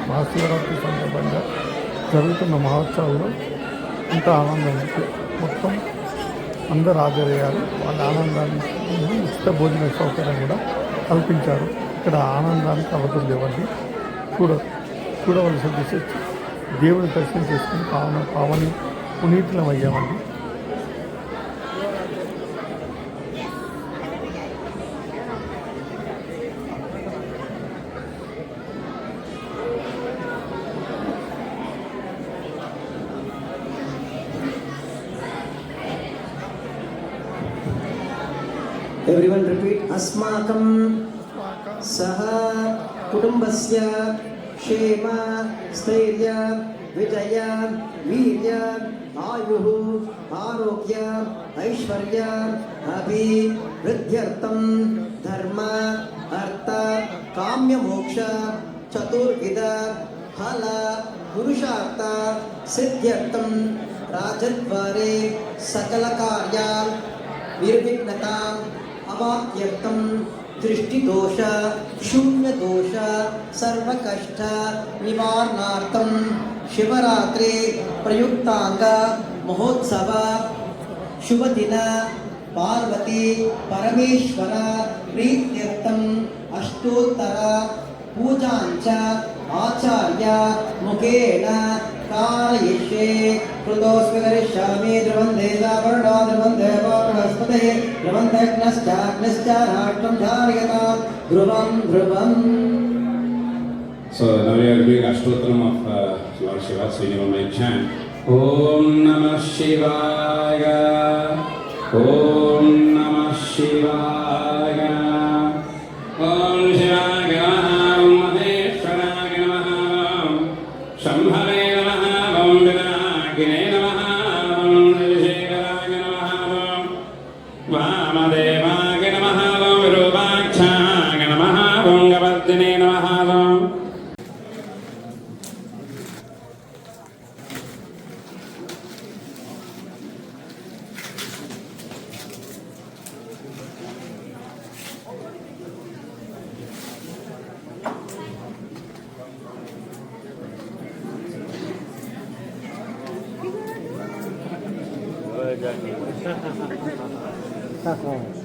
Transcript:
మహాశివరాత్రి సందర్భంగా జరుగుతున్న మహోత్సవంలో ఇంత ఆనందం మొత్తం అందరు హాజరయ్యారు. వాళ్ళ ఆనందానికి ఉచిత భోజన సౌకర్యం కూడా కల్పించారు. ఇక్కడ ఆనందానికి అవధులు లేవండి. చూడవలసిన దిశ దేవుని దర్శనం చేసుకుని పావని పునీతులం అయ్యామండి. Everyone repeat अस्माकं सह कुटुंबस्य क्षेम स्थैर्य विजय वीर्य आयुः आरोग्य ऐश्वर्य अभिवृद्ध्यर्थं धर्म अर्थ काम्य मोक्ष चतुर्विध फल पुरुषार्थ सिद्ध्यर्थं राजद्वारे सकल कार्य निर्विघ्नता अवाप्यर्थं दृष्टिदोष शून्यदोष सर्वकष्ट निवारणार्थं शिवरात्रि प्रयुक्तांग महोत्सव शुभदिन पार्वती परमेश्वर प्रीत्यर्थं अष्टोत्तर पूजांच आचार्य मुखेन कारयिष्ये कृतोऽस्मि करिष्यामि ध्रुवन्ते सावर्णो ध्रुवन्ते वारुणस्पते ध्रुवन्ते नाट्यं धारयतां ध्रुवं ध्रुवम्. So now we are doing Ashtottaram of Lord Shiva. So you may chant Om Namah Shivaya, Om Namah Shivaya, Om Shivaya Namaha, Om Maheshwaraya Namaha, Om Shambhave Namaha, Om Vinayakine Namaha, Om Shivaya Namaha, Om Vamadevaya Namaha, Om Virubhakshaya Namaha, Om Gavardhine Namaha, Om Tá bom.